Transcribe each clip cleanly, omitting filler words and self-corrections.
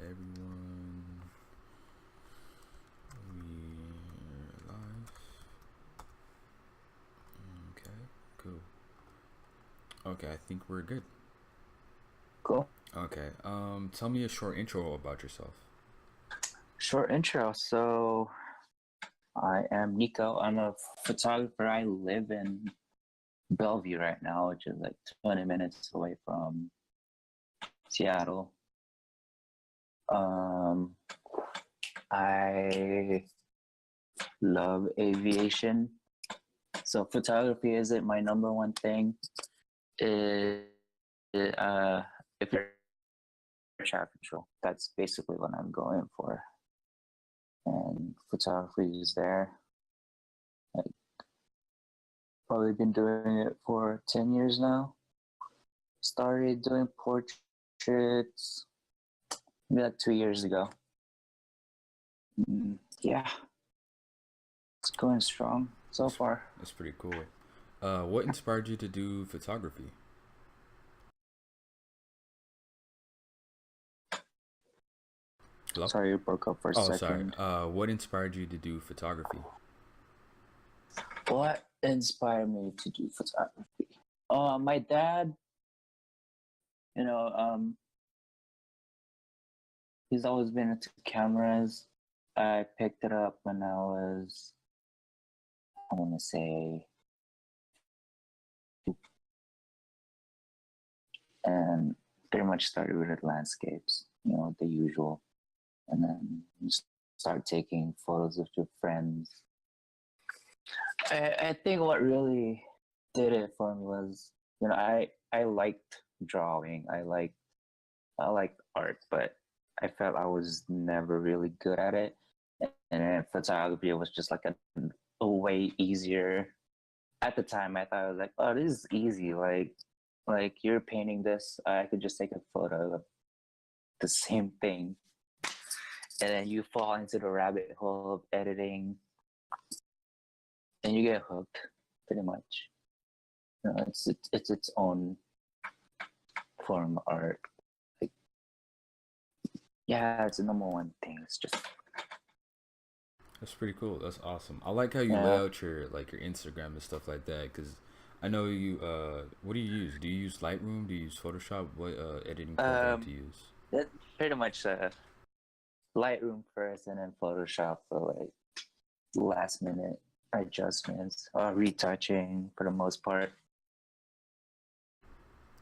everyone. We're live. Okay, cool. Okay, I think we're good. Cool. Okay, tell me a short intro about yourself. Short intro. So I am Nico. I'm a photographer. I live in Bellevue right now, which is like 20 minutes away from Seattle. I love aviation. So photography isn't my number one thing. If you're traffic control, that's basically what I'm going for. And photography is there. Like, probably been doing it for 10 years now. Started doing portraits maybe like 2 years ago. Yeah, it's going strong so far. That's pretty cool. What inspired you to do photography? Hello? Sorry, you broke up for a Oh, sorry. second. What inspired you to do photography? What inspired me to do photography? My dad, you know, he's always been into cameras. I picked it up when I was, I want to say, and pretty much started with landscapes, the usual. And then you start taking photos of your friends. I think what really did it for me was, I liked drawing. I liked art, but I felt I was never really good at it. And then photography was just like a way easier. At the time, I thought I was like, oh, this is easy. Like you're painting this, I could just take a photo of the same thing. And then you fall into the rabbit hole of editing, and you get hooked, pretty much. It's its own form of art. Like, yeah, it's the number one thing. It's just That's pretty cool. That's awesome. I like how you lay yeah. out your Instagram and stuff like that. Cause I know you. What do you use? Do you use Lightroom? Do you use Photoshop? What editing program Um, do you use? it's pretty much Lightroom first, and then Photoshop for like last minute adjustments or retouching for the most part.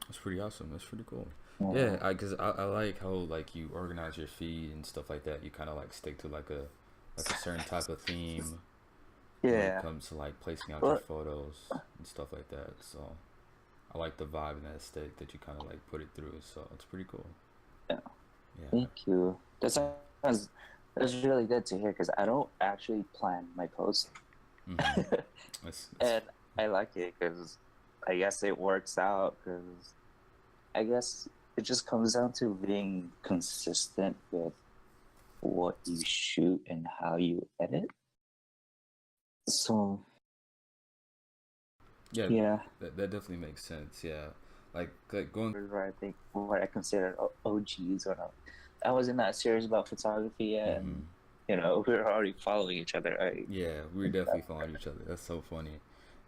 That's pretty awesome. That's pretty cool. Yeah, Yeah, I like how like you organize your feed and stuff like that. You kind of like stick to like a certain type of theme when it yeah. comes to like placing out your Well, photos and stuff like that. So I like the vibe and that aesthetic that you kind of like put it through. So it's pretty cool. yeah. Yeah. Thank you. That's really good to hear because I don't actually plan my posts, Mm-hmm. That's and I like it because I guess it works out because I guess it just comes down to being consistent with what you shoot and how you edit. So yeah. yeah, That definitely makes sense. Yeah. Like going. where I think what I consider OGs or not. I wasn't that serious about photography yet, Mm-hmm. and we were already following each other. I Yeah, we definitely following each other. That's so funny.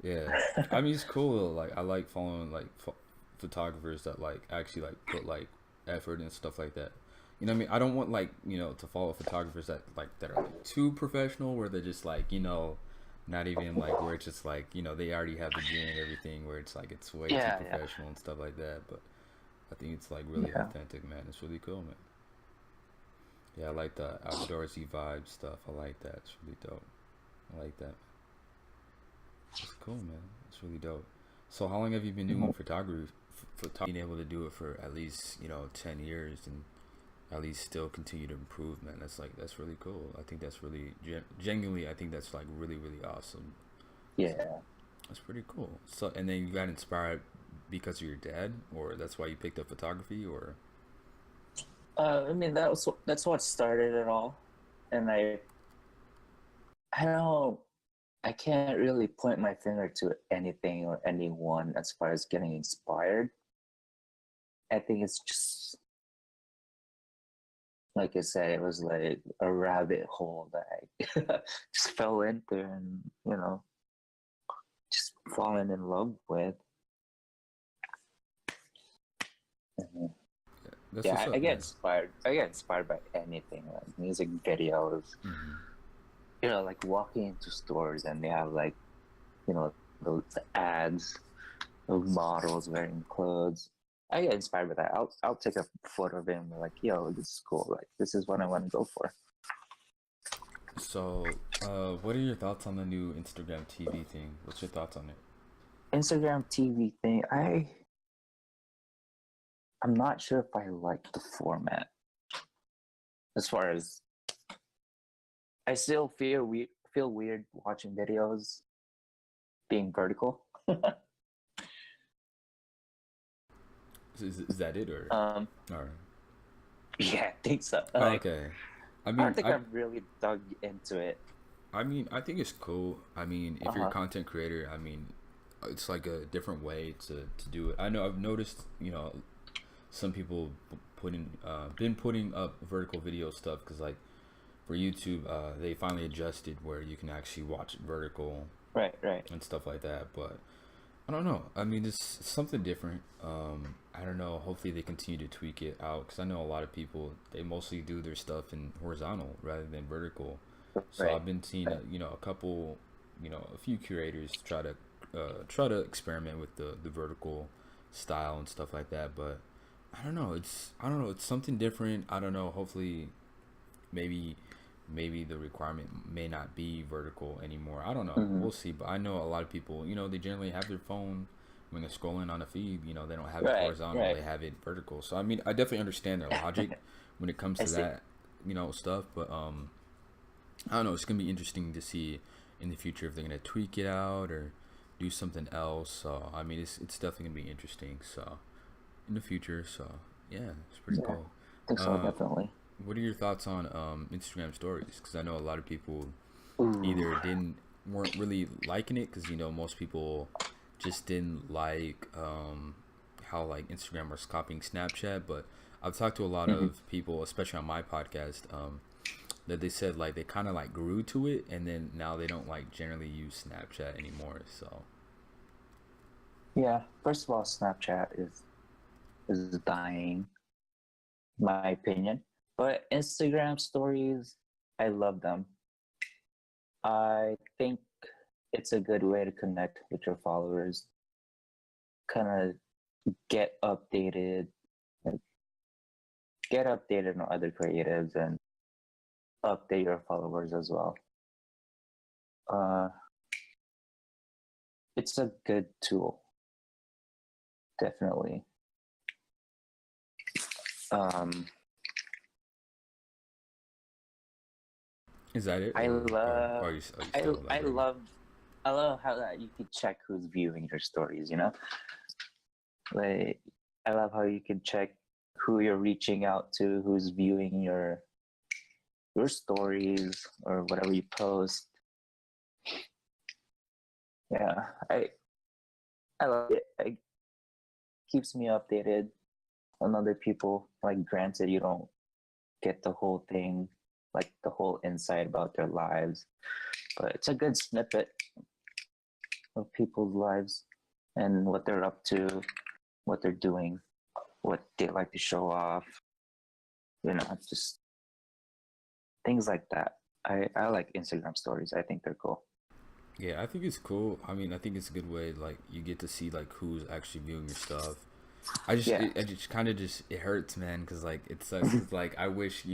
Yeah, I mean it's cool. Like I like following like photographers that like actually like put like effort and stuff like that. You know what I mean? I don't want like to follow photographers that are like too professional where they're just like not even like where it's just like they already have the gear and everything where it's like it's way too yeah, yeah, professional and stuff like that. But I think it's like really yeah. authentic, man. It's really cool, man. Yeah, I like the outdoorsy vibe stuff. I like that. It's really dope. I like that. It's cool, man. It's really dope. So, how long have you been doing photography? Being able to do it for at least 10 years and at least still continue to improve, man. That's really cool. I think that's really genuinely. I think that's like really really awesome. Yeah. That's pretty cool. So, and then you got inspired because of your dad, or that's why you picked up photography, or I mean that's what started it all, and I don't I can't really point my finger to anything or anyone as far as getting inspired. I think it's just like I said, it was like a rabbit hole that I just fell into, and just fallen in love with. Mhm. That's what's Yeah, I up. get Yeah. inspired. I get inspired by anything, like music videos. Hmm. Like walking into stores and they have like those ads of models wearing clothes. I get inspired by that. I'll take a photo of it and be like, yo, this is cool. Like this is what I want to go for. So, what are your thoughts on the new Instagram TV thing? What's your thoughts on it? Instagram TV thing. I'm not sure if I like the format. As far as I still feel weird watching videos being vertical. Is that it or? um, All right. yeah, I think so. Oh, Like, okay. I I don't mean, think I've really dug into it. I think it's cool. I mean, Uh if you're a huh. content creator, I mean, it's like a different way to do it. I know I've noticed, some people been putting up vertical video stuff because like for YouTube, they finally adjusted where you can actually watch vertical Right, right. and stuff like that. But I don't know. I mean, it's something different. I don't know. Hopefully, they continue to tweak it out because I know a lot of people they mostly do their stuff in horizontal rather than vertical. So Right, I've been seeing right. a couple, a few curators try to experiment with the vertical style and stuff like that. But I don't know. It's something different. I don't know. Hopefully, maybe the requirement may not be vertical anymore. I don't know. Mm-hmm. We'll see. But I know a lot of people, they generally have their phone when they're scrolling on a feed, they don't have it Right, horizontal, right. they have it vertical. So I mean, I definitely understand their logic when it comes I to see. that, stuff, but I don't know, it's going to be interesting to see in the future if they're going to tweak it out or do something else. So I mean, it's definitely going to be interesting. So in the future, so yeah, it's pretty Yeah, cool. I think so, Uh, definitely. what are your thoughts on Instagram stories? Because I know a lot of people Ooh, either weren't really liking it because most people just didn't like how like Instagram was copying Snapchat. But I've talked to a lot hmm, of people, especially on my podcast, that they said like they kind of like grew to it, and then now they don't like generally use Snapchat anymore. So yeah. First of all, Snapchat is dying, in my opinion. But Instagram stories, I love them. I think it's a good way to connect with your followers, kind of get updated, like, get updated on other creatives and update your followers as well. Uh, it's a good tool, definitely. Um, is that it, I or love, are you still I elaborating? love, I love how that you can check who's viewing your stories. Like I love how you can check who you're reaching out to, who's viewing your stories or whatever you post. Yeah, I love it. It keeps me updated on other people. Like, granted, you don't get the whole thing, like the whole insight about their lives, but it's a good snippet of people's lives and what they're up to, what they're doing, what they like to show off. Just things like that. I like Instagram stories. I think they're cool. Yeah, I think it's cool. I mean, I think it's a good way like you get to see like who's actually viewing your stuff. Yeah. I just kind of just it hurts, man, because like it sucks. Cause like I wish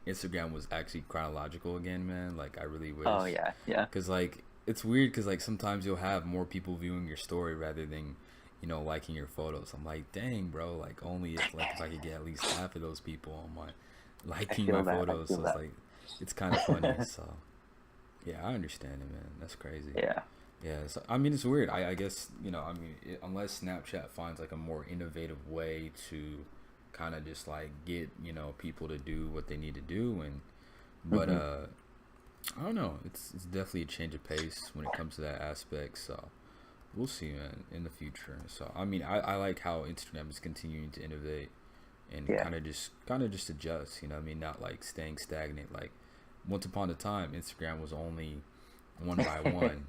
Instagram was actually chronological again, man. Like I really Oh wish, yeah, yeah. because like it's weird, because like sometimes you'll have more people viewing your story rather than liking your photos. I'm like, dang, bro, like only if I could get at least half of those people on my I liking my feel that. I photos. feel So it's that. like it's kind of funny. So yeah, I understand it, man. That's crazy. Yeah. Yeah, so, I mean, it's weird. I guess, I mean, unless Snapchat finds like a more innovative way to kind of just like get, people to do what they need to do. But, Hmm. I don't know. It's definitely a change of pace when it comes to that aspect. So we'll see, man, in the future. So, I mean, I like how Instagram is continuing to innovate. and Yeah. kind of just adjust. You know what I mean? Not like staying stagnant. Like once upon a time, Instagram was only one by one.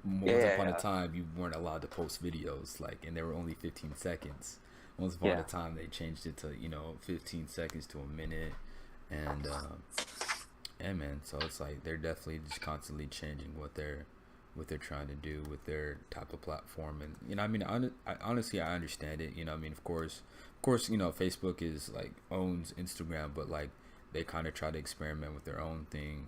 Once upon a Yeah. time, you weren't allowed to post videos, like, and they were only 15 seconds. Once upon a Yeah. time, they changed it to 15 seconds to a minute, and yeah, man. So it's like they're definitely just constantly changing what they're trying to do with their type of platform, and I mean, honestly, I understand it. I mean, of course, Facebook is like owns Instagram, but like they kind of try to experiment with their own thing.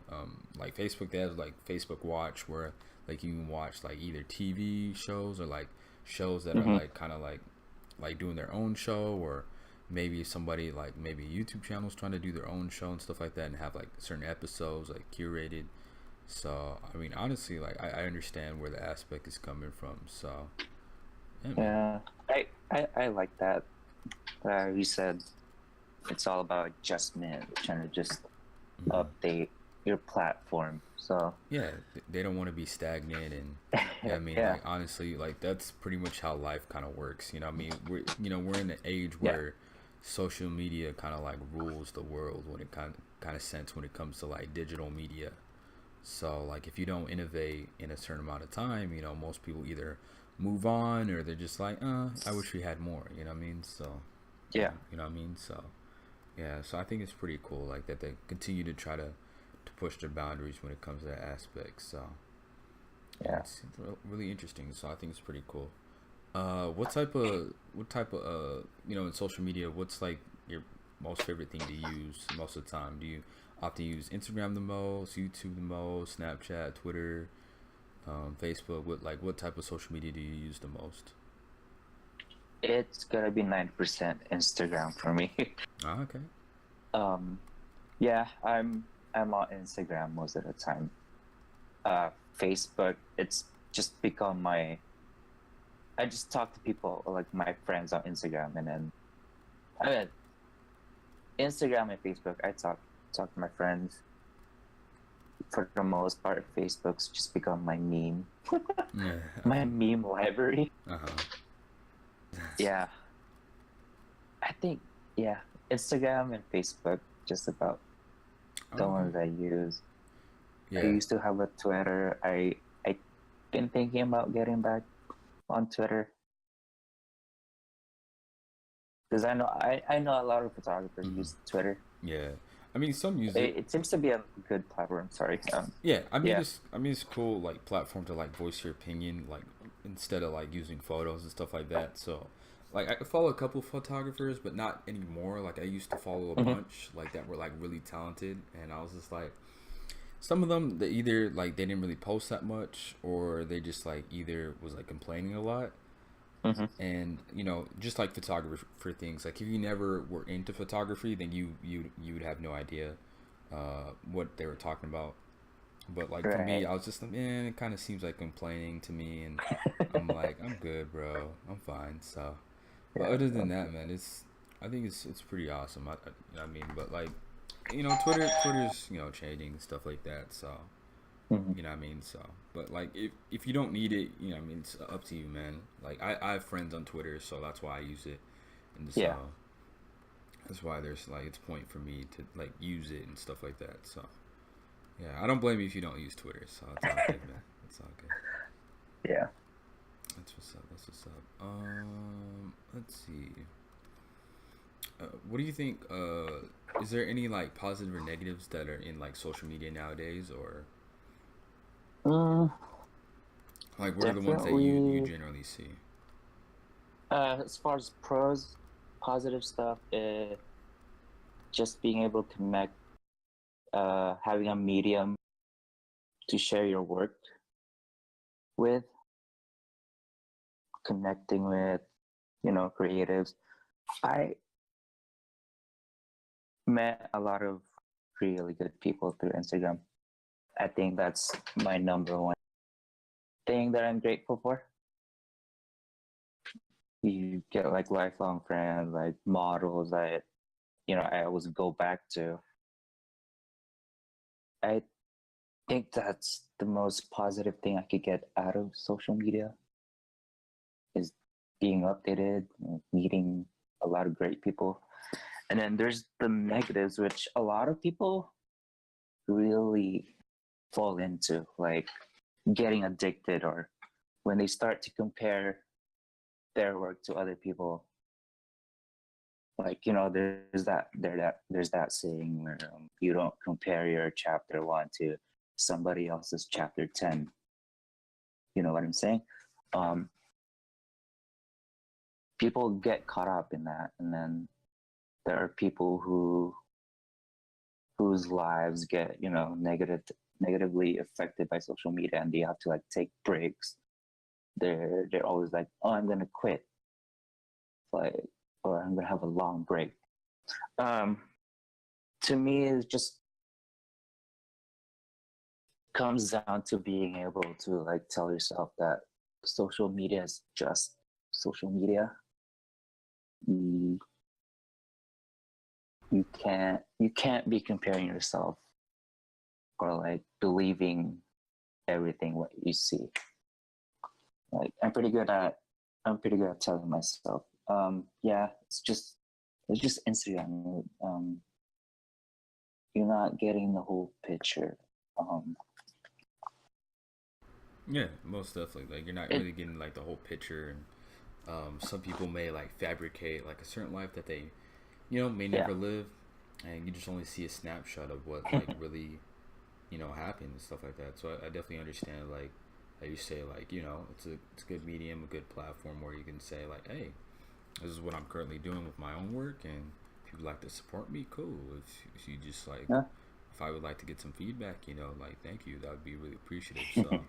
Like Facebook, they have like Facebook Watch, where like you can watch like either TV shows or like shows that are Hmm. like kind of like doing their own show, or maybe somebody like maybe a YouTube channel is trying to do their own show and stuff like that, and have like certain episodes like curated. So I mean, honestly, like I understand where the aspect is coming from. So yeah, man. Yeah. I like that. You said it's all about adjustment, trying to just Hmm. update your platform. So Yeah, they don't want to be stagnant, and yeah, I mean, yeah, like honestly, like that's pretty much how life kind of works. I mean, we're in an age yeah, where social media kind of like rules the world when it kind of sense when it comes to like digital media. So like if you don't innovate in a certain amount of time, most people either move on, or they're just like, I wish we had more. You know what I mean? So yeah, you know what I mean? So yeah, so I think it's pretty cool, like that they continue to try to push their boundaries when it comes to that aspect. So yeah, yeah. it's really interesting. So I think it's pretty cool. What type of in social media, what's like your most favorite thing to use most of the time? Do you often use Instagram the most, YouTube the most, Snapchat, Twitter, Facebook? What type of social media do you use the most? It's gonna be 90% Instagram for me. Ah, okay. um, yeah, I'm on Instagram most of the time. Uh, Facebook, it's just become my. I just talk to people like my friends on Instagram, and then I mean Instagram and Facebook. I talk to my friends. For the most part, Facebook's just become my meme, Yeah, I my feel. meme library. Uh huh. Yeah, I think yeah, Instagram and Facebook just about the Okay. ones I use. I Yeah. used to have a Twitter. I been thinking about getting back on Twitter because I know a lot of photographers Hmm. use Twitter. Yeah. I mean, some use it. It seems to be a good platform. Sorry. Yeah, I mean Yeah. it's cool like platform to like voice your opinion, like instead of like using photos and stuff like that. So like I follow a couple photographers, but not anymore. Like I used to follow a Hmm. bunch like that were like really talented, and I was just like some of them, they either like they didn't really post that much, or they just like either was like complaining a lot. Hmm. And just like photography for things, like if you never were into photography, then you would have no idea what they were talking about. But like for me, Right. I was just like, man, it kind of seems like complaining to me, and I'm like, I'm good, bro, I'm fine. So, but Yeah. other than that, man, I think it's pretty awesome. I mean, but like, Twitter's changing and stuff like that. So, Hmm. you know what I mean. So, but like, if you don't need it, what I mean, it's up to you, man. Like, I have friends on Twitter, so that's why I use it, and so Yeah. that's why there's like it's point for me to like use it and stuff like that. So. Yeah, I don't blame you if you don't use Twitter, so it's all good, man. It's all good. Yeah. That's what's up. That's what's up. Let's see. What do you think? Is there any like positive or negatives that are in like social media nowadays, or Mm, like what are the ones that you definitely. generally see? As far as pros, positive stuff, just being able to connect, having a medium to share your work with, connecting with, creatives. I met a lot of really good people through Instagram. I think that's my number one thing that I'm grateful for. You get like lifelong friends, like models that, I always go back to. I think that's the most positive thing I could get out of social media is being updated, meeting a lot of great people. And then there's the negatives, which a lot of people really fall into, like getting addicted, or when they start to compare their work to other people. Like, there's that saying where you don't compare your chapter 1 to somebody else's chapter 10. You know what I'm saying? Um, People get caught up in that, and then there are people whose lives get negatively affected by social media, and they have to like take breaks. They're always like, oh, I'm gonna quit, like, or I'm gonna have a long break. um to me, it just comes down to being able to like tell yourself that social media is just social media. you, you can't be comparing yourself, or like believing everything what you see. Like, I'm pretty good at telling myself, yeah, it's just Instagram. You're not getting the whole picture. um Yeah, most definitely. Like you're not it really getting like the whole picture, and some people may like fabricate like a certain life that they, may yeah. never live, and you just only see a snapshot of what like really, happened and stuff like that. So I definitely understand like how you say like it's a good medium, a good platform where you can say like, hey, this is what I'm currently doing with my own work, and if you'd like to support me, cool. If you just like, Yeah. if I would like to get some feedback, like thank you, that would be really appreciative. So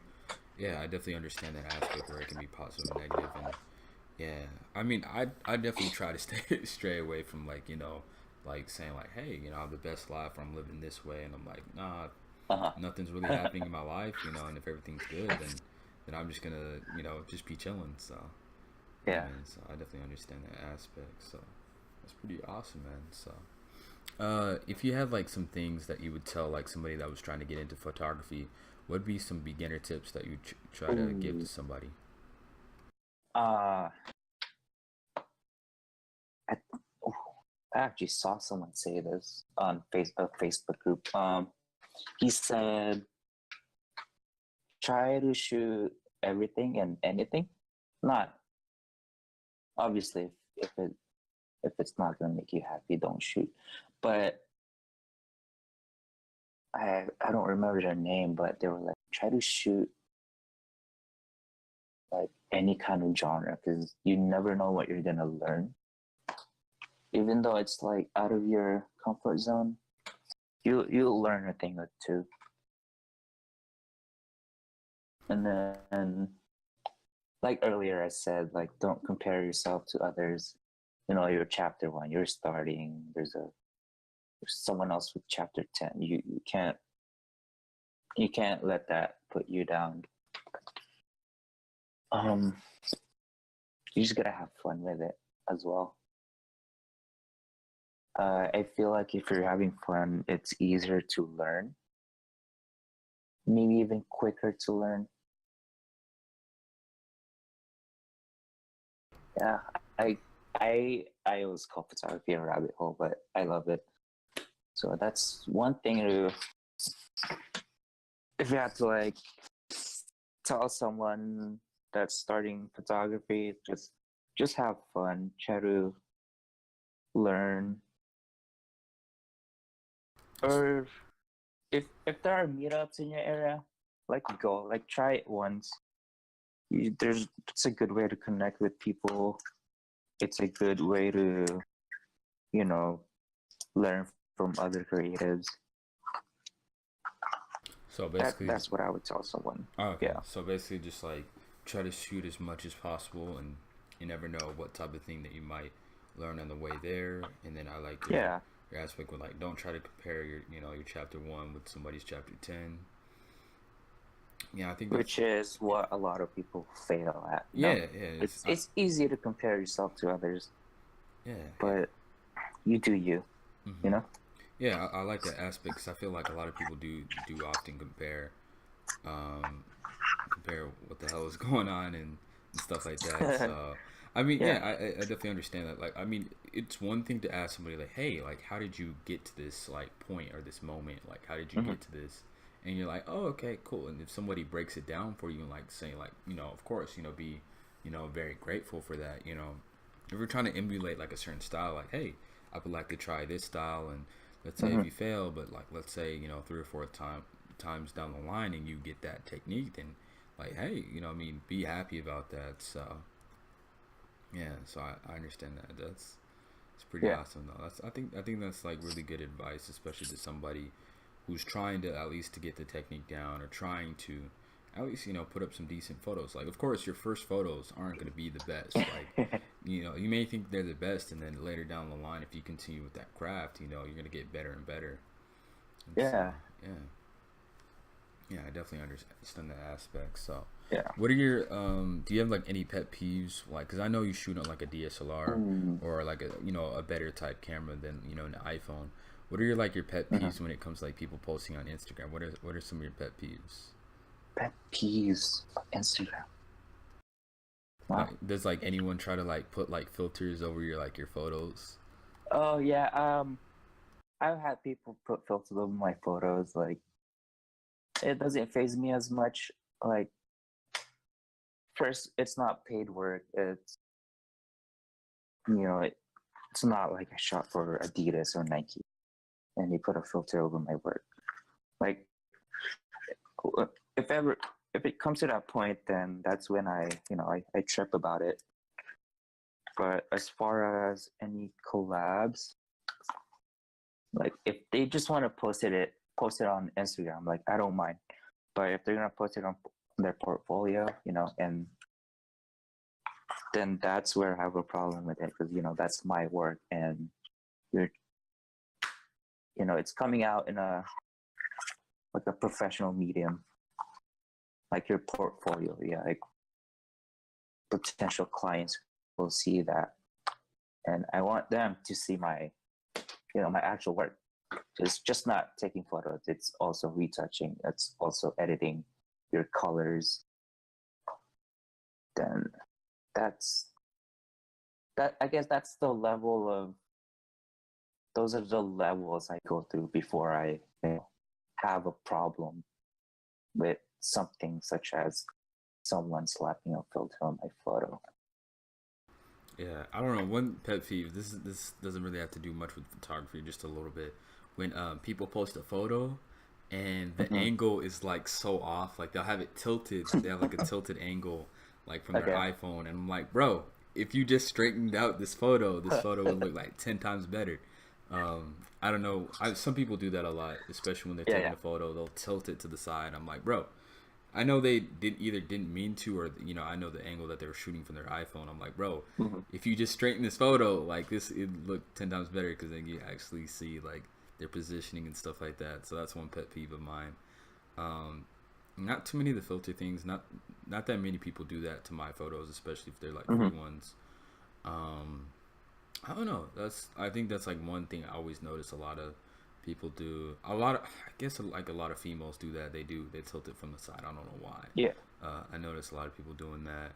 yeah, I definitely understand that aspect where it can be positive and negative, and yeah, I mean, I definitely try to stray away from like like saying like, hey, I have the best life, or I'm living this way, and I'm like, nah, Uh-huh. nothing's really happening in my life, and if everything's good, then I'm just gonna just be chilling. So yeah, Yeah. man. So I definitely understand that aspect. So that's pretty awesome, man. So if you had like some things that you would tell like somebody that was trying to get into photography, what would be some beginner tips that you try to give to Ooh. somebody? uh I, ooh, I actually saw someone say this on a Facebook group. He said, try to shoot everything and anything. Not obviously, if it's not gonna make you happy, don't shoot. But I don't remember their name, but they were like, try to shoot like any kind of genre, because you never know what you're gonna learn. Even though it's like out of your comfort zone, you'll learn a thing or two. And then, like earlier I said, like, don't compare yourself to others. You're chapter 1, you're starting. There's someone else with chapter 10. You can't let that put you down. um you just gotta have fun with it as well. I feel like if you're having fun, it's easier to learn, maybe even quicker to learn. Yeah, I I always call photography a rabbit hole, but I love it. So that's one thing to, if you had to like tell someone that's starting photography, just have fun, try to learn. Or if there are meetups in your area, like, go, like, try it once. It's a good way to connect with people. It's a good way to you know learn from other creatives. So That basically, that's what I would tell someone. oh, okay. Yeah. So basically, just like try to shoot as much as possible, and you never know what type of thing that you might learn on the way there. And then I like Yeah. your aspect with like don't try to compare your chapter 1 with somebody's chapter 10. Yeah, I think that's Which is what a lot of people fail at. yeah, yeah. It's easy to compare yourself to others, Yeah, yeah. but you do you. You Hmm. know. Yeah, I like that aspect because I feel like a lot of people do often um, compare what the hell is going on and stuff like that. So I mean, yeah, Yeah. I definitely understand that. Like, I mean, it's one thing to ask somebody like, "Hey, like, how did you get to this like point or this moment? Like, how did you Hmm. get to this?" And you're like, "Oh, okay, cool." And if somebody breaks it down for you and like saying like, of course, be, very grateful for that. If we're trying to emulate like a certain style, like, hey, I would like to try this style, and let's say if Hmm. you fail, but like, let's say 3 or 4 times down the line, and you get that technique, then like, hey, I mean, be happy about that. So yeah, so I understand that. It's pretty Yeah. awesome though. I think that's like really good advice, especially to somebody who's trying to at least to get the technique down or trying to at least put up some decent photos. Like of course your first photos aren't going to be the best. Like you may think they're the best, and then later down the line, if you continue with that craft, you're going to get better and better. And so Yeah. yeah, yeah, I definitely understand that aspect. So, Yeah. what are your do you have like any pet peeves? Like, cause I know you shoot on like a DSLR Mm. or like a better type camera than an iPhone. What are your pet Hmm. peeves when it comes to like people posting on Instagram? What are some of your pet peeves? Pet peeves. Instagram. Wow. Does like anyone try to like put like filters over your photos? Oh yeah. I've had people put filters over my photos. Like it doesn't phase me as much. Like first, it's not paid work. It's you know, it, it's not like I shot for Adidas or Nike and they put a filter over my work. Like if ever if it comes to that point, then that's when I trip about it. But as far as any collabs, like if they just want to post it on Instagram, like I don't mind. But if they're gonna post it on their portfolio, and then that's where I have a problem with it because that's my work and you're it's coming out in a like a professional medium, like your portfolio. Yeah, like potential clients will see that, and I want them to see my actual work. It's just not taking photos. It's also retouching. It's also editing your colors. Then that's that. I guess that's the level of. Those are the levels I go through before I have a problem with something such as someone slapping a filter on my photo. Yeah, I don't know. One pet peeve. This doesn't really have to do much with photography, just a little bit. When people post a photo, and the Hmm. angle is like so off, like they'll have it tilted. They have like a tilted angle, like from their Okay. iPhone, and I'm like, bro, if you just straightened out this photo would look like 10 times better. I don't know. Some people do that a lot, especially when they're Yeah, taking yeah. a photo. They'll tilt it to the side. I'm like, bro, I know they didn't mean to, or I know the angle that they were shooting from their iPhone. I'm like, bro, Hmm. if you just straighten this photo like this, it look 10 times better because then you actually see like their positioning and stuff like that. So that's one pet peeve of mine. Um, Not too many of the filter things. Not that many people do that to my photos, especially if they're like free Hmm. ones. Um, I don't know. I think that's like one thing I always notice a lot of people do. I guess like a lot of females do that. They tilt it from the side. I don't know why. Yeah. I notice a lot of people doing that.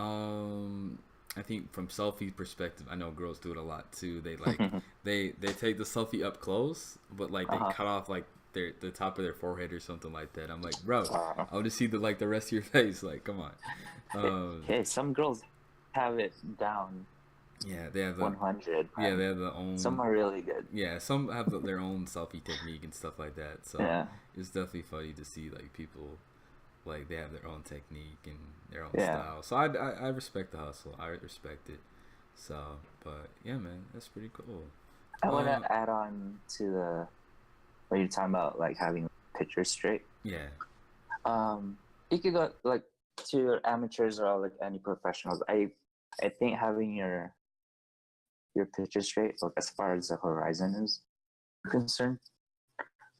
Um, I think from selfie perspective, I know girls do it a lot too. They like they take the selfie up close, but like they Uh-huh. cut off like the top of their forehead or something like that. I'm like, bro, Uh, I want to see the rest of your face. Like, come on. hey, some girls have it down Yeah, they have 100, yeah man. they have the own Some are really good. yeah, some have their own selfie technique and stuff like that. So Yeah. it's definitely funny to see like people like they have their own technique and their own Yeah. style. So I respect the hustle. I respect it. So, but yeah, man, that's pretty cool. I want Uh, to add on to the when you're talking about like having pictures straight. yeah, Um, you could go like to amateurs or like any professionals. I think having your pictures straight, like as far as the horizon is concerned,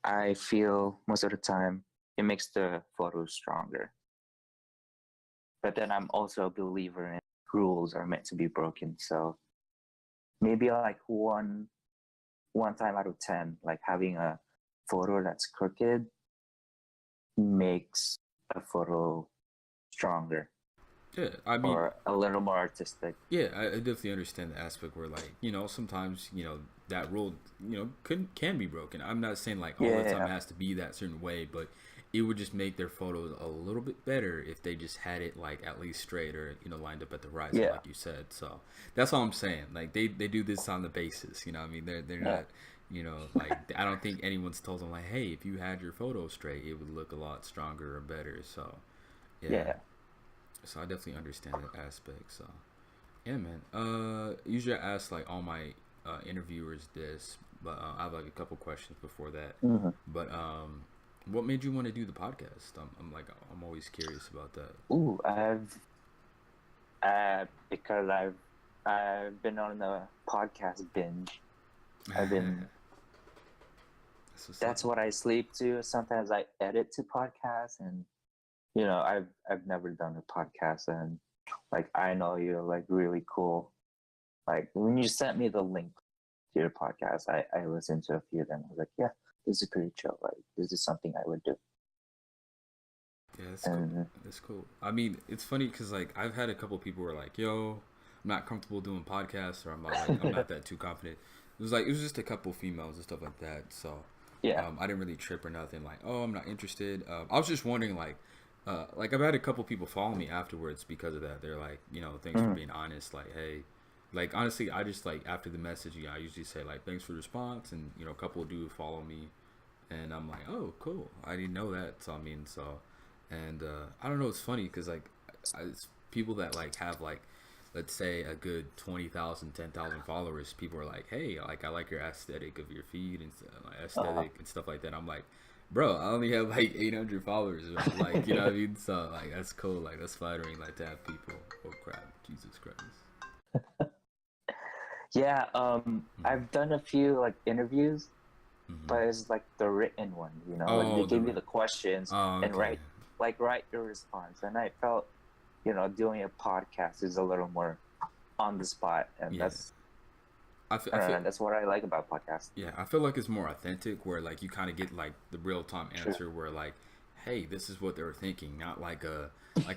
I feel most of the time it makes the photos stronger. But then I'm also a believer in rules are meant to be broken. So maybe like one time out of 10, like having a photo that's crooked makes a photo stronger. Yeah, I mean, or a little more artistic. yeah, I definitely understand the aspect where like sometimes that rule can be broken. I'm not saying like all the time Yeah, it has to be that certain way, but it would just make their photos a little bit better if they just had it like at least straight or lined up at the horizon yeah, like you said. So that's all I'm saying. Like they do this on the basis, I mean they're yeah, not like I don't think anyone's told them like, hey, if you had your photo straight, it would look a lot stronger or better. So yeah, yeah. so I definitely understand that aspect. So. Yeah, man. Usually I ask like all my interviewers this, but I have like a couple questions before that. Hmm. But what made you want to do the podcast? I'm always curious about that. Ooh, because I've been on a podcast binge. I've been That's what's up. That's what I sleep to. Sometimes I edit to podcasts, and I've never done a podcast, and like I know you're like really cool. Like when you sent me the link to your podcast, I listened to a few of them. I was like, yeah, this is pretty chill. Like this is something I would do. Yeah, that's cool. And That's cool. I mean, it's funny because like I've had a couple people who are like, "Yo, I'm not comfortable doing podcasts," or I'm not that too confident. It was just a couple females and stuff like that. So yeah. I didn't really trip or nothing. Like, oh, I'm not interested. I was just wondering like I've had a couple people follow me afterwards because of that. They're like, thanks for Mm, being honest. Like, hey, like honestly, I just like after the message, I usually say like, thanks for the response, and a couple do follow me, and I'm like, oh, cool. I didn't know that. So I mean, so, and I don't know. It's funny because like, it's people that like have like, let's say a good 20,000, 10,000 followers. People are like, hey, like I like your aesthetic of your feed and like, uh, aesthetic and stuff like that. I'm like, bro, I only have like 800 followers. Like, you know what I mean? So like, that's cool. Like, that's flattering. Like to have people. Oh crap, Jesus Christ. yeah. I've Mm-hmm. done a few like interviews, Mm-hmm. but it's like the written one. Like they Oh, give you the questions oh, and okay. write your response. And I felt doing a podcast is a little more on the spot, and Yeah. I I don't feel know, that's what I like about podcasts. Yeah, I feel like it's more authentic where like you kind of get like the real time True. answer where like, hey, this is what they were thinking, not like a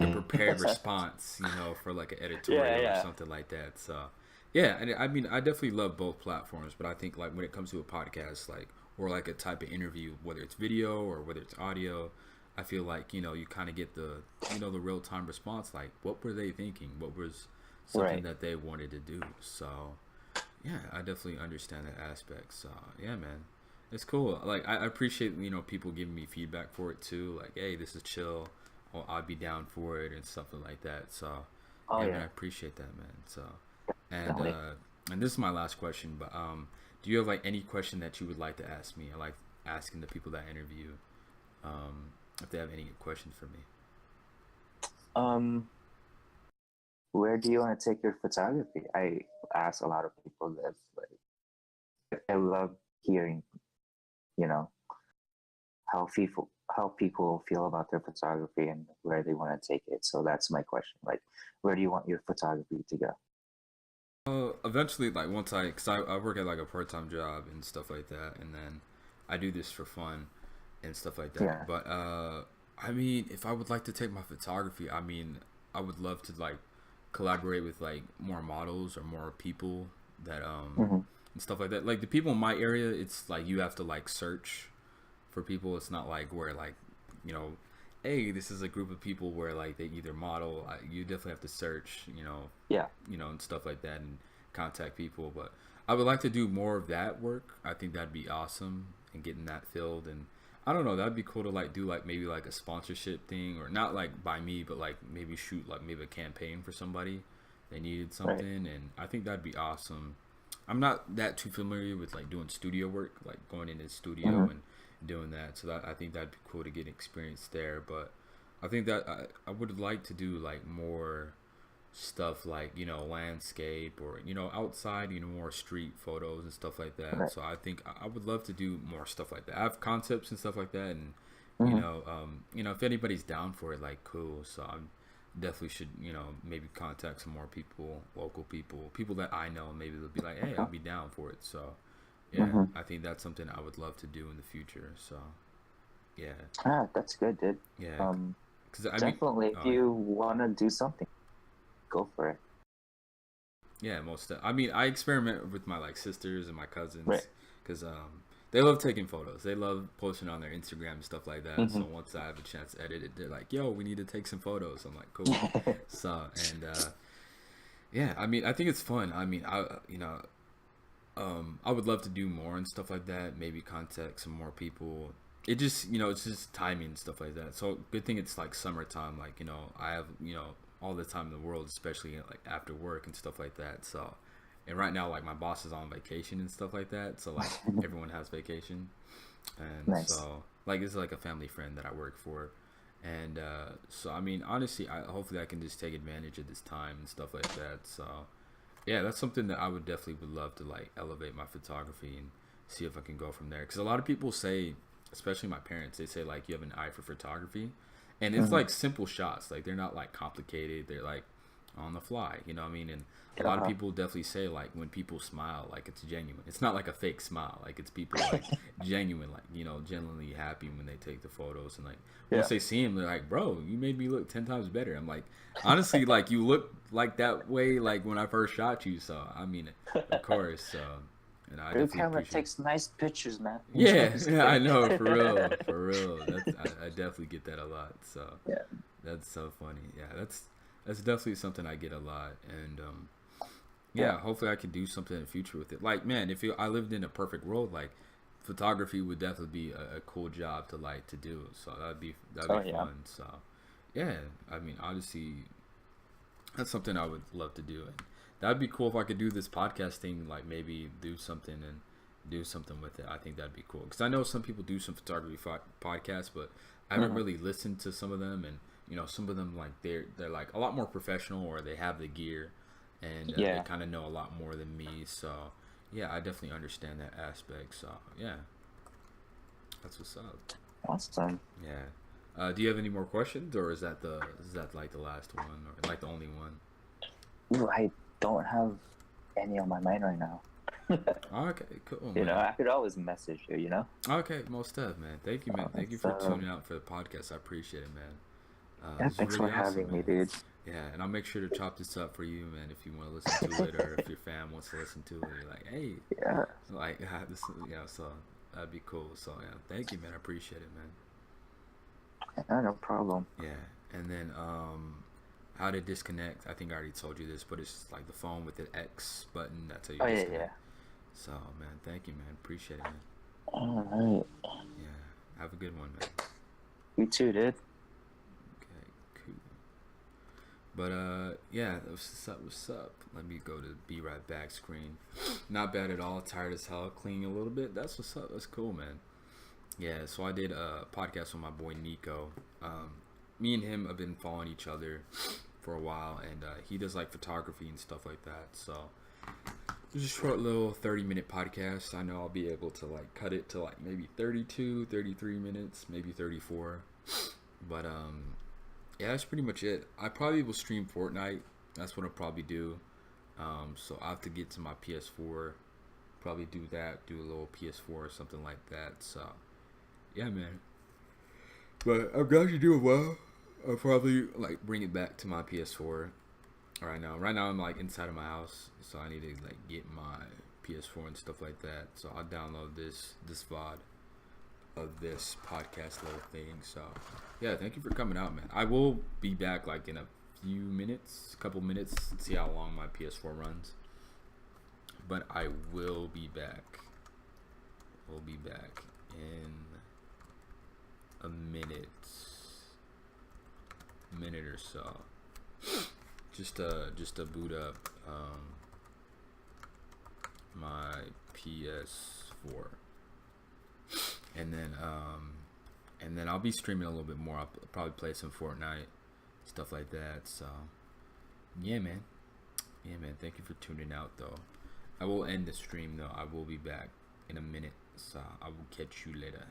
prepared response, for like an Yeah, editorial or yeah. something like that. So, yeah, and I mean, I definitely love both platforms, but I think like when it comes to a podcast, like or like a type of interview, whether it's video or whether it's audio, I feel like you kind of get the real time response, like what were they thinking, what was something Right. that they wanted to do. So yeah, I definitely understand that aspect. So yeah, man, it's cool. Like I appreciate people giving me feedback for it too. Like, hey, this is chill. Or I'd be down for it and something like that. So Oh yeah, man, yeah, I appreciate that, man. So and definitely. this is my last question, but do you have like any question that you would like to ask me? I like asking the people that I interview if they have any questions for me. Um, where do you want to take your photography? I ask a lot of people this. Like, I love hearing, you know, how people feel about their photography and where they want to take it. So that's my question. Like, where do you want your photography to go? Eventually, like once cause I work at like a part time job and stuff like that, and then I do this for fun and stuff like that. Yeah. But I mean, if I would like to take my photography, I mean, I would love to like collaborate with like more models or more people that Hmm. and stuff like that. Like the people in my area, it's like you have to like search for people. It's not like where like you know, hey, this is a group of people where like they either model. You definitely have to search, Yeah. and stuff like that, and contact people. But I would like to do more of that work. I think that'd be awesome, and getting that filled. And I don't know, that'd be cool to like do like maybe like a sponsorship thing, or not like by me, but like maybe shoot like maybe a campaign for somebody. They needed Right. something, and I think that'd be awesome. I'm not that too familiar with like doing studio work, like going into the studio Hmm. and doing that. So that I think that'd be cool to get experience there. But I think that I would like to do like more stuff like landscape or outside, more street photos and stuff like that. Right. So I think I would love to do more stuff like that. I have concepts and stuff like that, and Hmm. if anybody's down for it, like cool. So I'm definitely should maybe contact some more people, local people, people that I know. Maybe they'll be like, hey, I'll Okay. be down for it. So yeah, Hmm. I think that's something I would love to do in the future. So yeah, Ah, that's good, dude. yeah, Um, because I mean, Definitely, if oh yeah. you want to do something. go for it. Yeah, I mean, I experiment with my like sisters and my Right. cousins because they love taking photos. They love posting on their Instagram and stuff like that. Mm-hmm. So once I have a chance to edit it, they're like, "Yo, we need to take some photos." I'm like, "Cool." So and yeah, I mean, I think it's fun. I mean, I would love to do more and stuff like that. Maybe contact some more people. It just, it's just timing and stuff like that. So good thing it's like summertime. Like, I have, all the time in the world, especially like after work and stuff like that. So, and right now, like my boss is on vacation and stuff like that. So like everyone has vacation, and Nice. so like it's like a family friend that I work for, and so I mean honestly, hopefully I can just take advantage of this time and stuff like that. So yeah, that's something that I would love to like elevate my photography and see if I can go from there. Because a lot of people say, especially my parents, they say like you have an eye for photography, and it's Mm-hmm. like simple shots. Like they're not like complicated. They're like on the fly. You know what I mean? And a lot of Uh-huh. people definitely say like when people smile, like it's genuine. It's not like a fake smile. Like it's people like genuine, like genuinely happy when they take the photos. And like once Yeah. they see him, they're like, "Bro, you made me look 10 times better." I'm like, honestly, like you look like that way like when I first shot you. So I mean, of course. So and I Your definitely camera appreciate. takes nice pictures, man. Yeah, Just yeah, I kidding. know, for real, for real. I definitely get that a lot. So Yeah. that's so funny. Yeah, that's definitely something I get a lot, and Yeah. yeah, hopefully I can do something in the future with it. Like, man, if I lived in a perfect world, like photography would definitely be a cool job to like to do. So that'd be Oh yeah. fun. So yeah, I mean, honestly, that's something I would love to do, and that'd be cool if I could do this podcast thing. Like maybe do something and do something with it. I think that'd be cool because I know some people do some photography podcasts, but I haven't Mm-hmm. really listened to some of them, and some of them like they're like a lot more professional or they have the gear, and they Yeah. kind of know a lot more than me. So yeah, I definitely understand that aspect. So yeah, that's what's up. Awesome. Yeah. Do you have any more questions, or is that like the last one, or like the only one? Ooh, I don't have any on my mind right now. Okay, cool, man. I could always message you. Okay, most stuff, man. Thank you, man. Thank you for So tuning out for the podcast. I appreciate it, man. yeah, This is thanks for really awesome, having me, man. dude. Yeah, and I'll make sure to chop this up for you, man. If you want to listen to it, or if your fam wants to listen to it, you're like, hey, Yeah. like this, so that'd be cool. So yeah, thank you, man. I appreciate it, man. Yeah, no problem. Yeah, and then how to disconnect? I think I already told you this, but it's like the phone with the X button. That's how you Oh yeah, disconnect. yeah. So man, thank you, man. Appreciate it, man. All right. Yeah, have a good one, man. You too, dude. Okay, cool. But yeah, what's up? What's up? Let me go to be right back screen. Not bad at all. Tired as hell. Cleaning a little bit. That's what's up. That's cool, man. Yeah. So I did a podcast with my boy Nico. Me and him have been following each other for a while, and he does like photography and stuff like that. So it was a short little 30-minute podcast. I know I'll be able to like cut it to like maybe 32, 33 minutes, maybe 34. But yeah, that's pretty much it. I probably will stream Fortnite. That's what I'll probably do. So I have to get to my PS4. Probably do that. Do a little PS4 or something like that. So yeah, man. But I'm glad you're doing well. I'll probably like bring it back to my PS4 right now. Right now I'm like inside of my house, so I need to like get my PS4 and stuff like that. So I'll download this VOD of this podcast little thing. So yeah, thank you for coming out, man. I will be back like in a few minutes, couple minutes, see how long my PS4 runs. But I will be back. We'll be back in a minute or so. Just to boot up my PS4, and then I'll be streaming a little bit more. I'll probably play some Fortnite, stuff like that. So yeah, man. Yeah, man. Thank you for tuning out, though. I will end the stream though. I will be back in a minute, so I will catch you later.